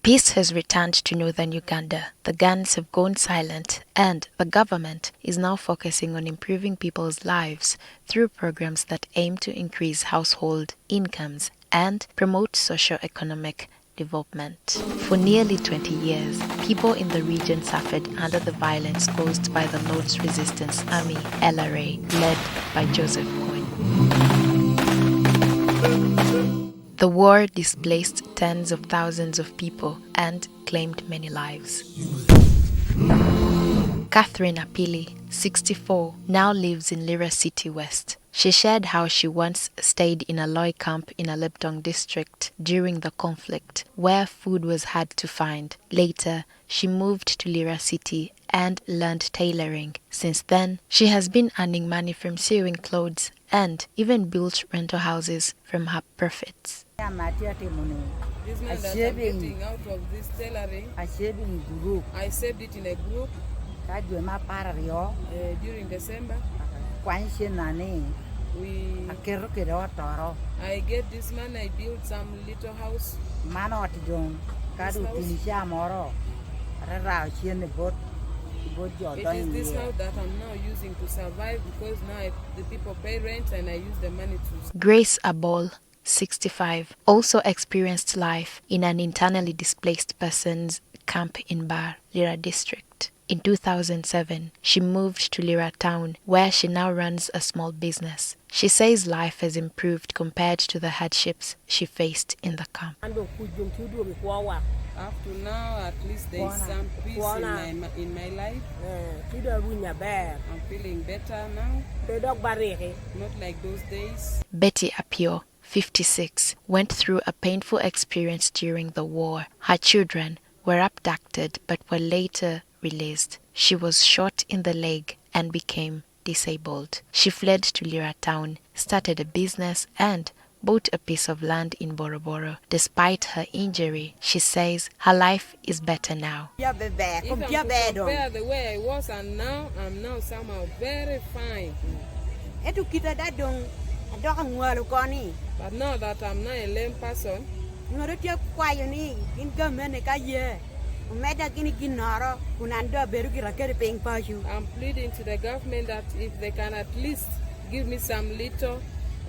Peace has returned to northern Uganda. The guns have gone silent, and the government is now focusing on improving people's lives through programs that aim to increase household incomes and promote socio-economic development. For nearly 20 years, people in the region suffered under the violence caused by the Lord's Resistance Army, LRA, led by Joseph Kony. The war displaced tens of thousands of people and claimed many lives. Catherine Apili, 64, now lives in Lira City West. She shared how she once stayed in a Loi camp in a Leptong district during the conflict, where food was hard to find. Later, she moved to Lira City and learned tailoring. Since then, she has been earning money from sewing clothes and even built rental houses from her profits. This man that I'm getting out of this tailoring, I saved it in a group during December. I get this man, I built some little house. It is this house that I'm now using to survive because now the people pay rent and I use the money to... Grace Abol, 65, also experienced life in an internally displaced persons camp in Bar, Lira district. In 2007, she moved to Lira town, where she now runs a small business. She says life has improved compared to the hardships she faced in the camp. Up to now, at least there is some peace in my life. I'm feeling better now. Not like those days. Betty Apio, 56, went through a painful experience during the war. Her children were abducted but were later released. She was shot in the leg and became disabled. She fled to Lira town, started a business and bought a piece of land in Boroboro. Despite her injury, she says her life is better now. If I'm to compare the way I was and now, I'm now somehow very fine. But now that I'm not a lame person, I'm pleading to the government that if they can at least give me some little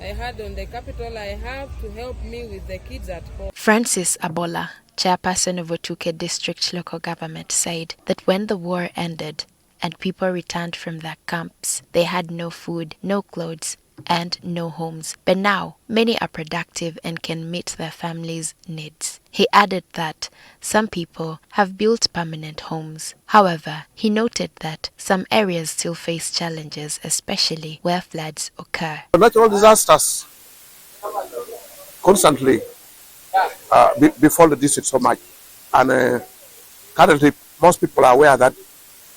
I had on the capital I have to help me with the kids at home. Francis Abola, chairperson of Otuke District Local Government, said that when the war ended and people returned from their camps, they had no food, no clothes, and no homes. But now, many are productive and can meet their families' needs. He added that some people have built permanent homes. However, he noted that some areas still face challenges, especially where floods occur. Natural disasters constantly befall the district so much. And currently, most people are aware that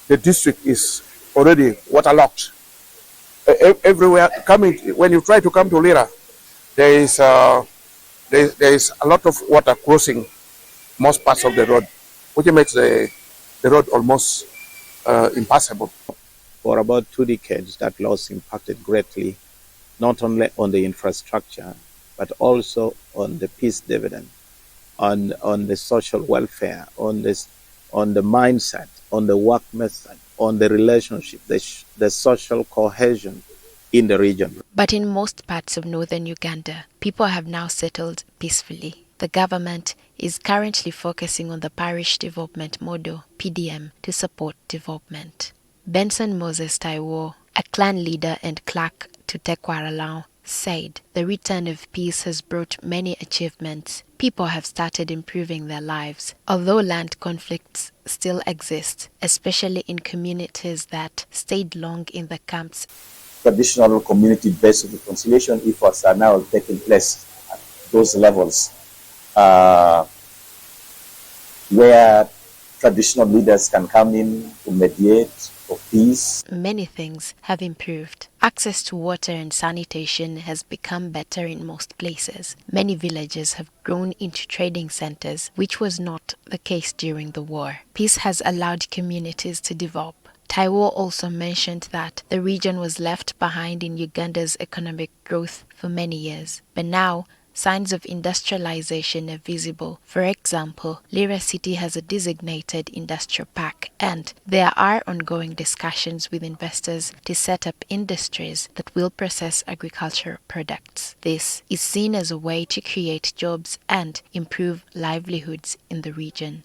the district is already waterlogged. Everywhere when you try to come to Lira, there is a lot of water crossing most parts of the road, which makes the road almost impassable. For about 2 decades, that loss impacted greatly, not only on the infrastructure, but also on the peace dividend, on the social welfare, on the mindset, on the work method, on the relationship, the social cohesion in the region. But in most parts of northern Uganda, people have now settled peacefully. The government is currently focusing on the Parish Development Model, PDM, to support development. Benson Moses Taiwo, a clan leader and clerk to Tekwaralau, said the return of peace has brought many achievements. People have started improving their lives, although land conflicts still exist, especially in communities that stayed long in the camps. Traditional community-based reconciliation efforts are now taking place at those levels where traditional leaders can come in to mediate for peace. Many things have improved. Access to water and sanitation has become better in most places. Many villages have grown into trading centers, which was not the case during the war. Peace has allowed communities to develop. Taiwo also mentioned that the region was left behind in Uganda's economic growth for many years, but now signs of industrialization are visible. For example, Lira City has a designated industrial park, and there are ongoing discussions with investors to set up industries that will process agricultural products. This is seen as a way to create jobs and improve livelihoods in the region.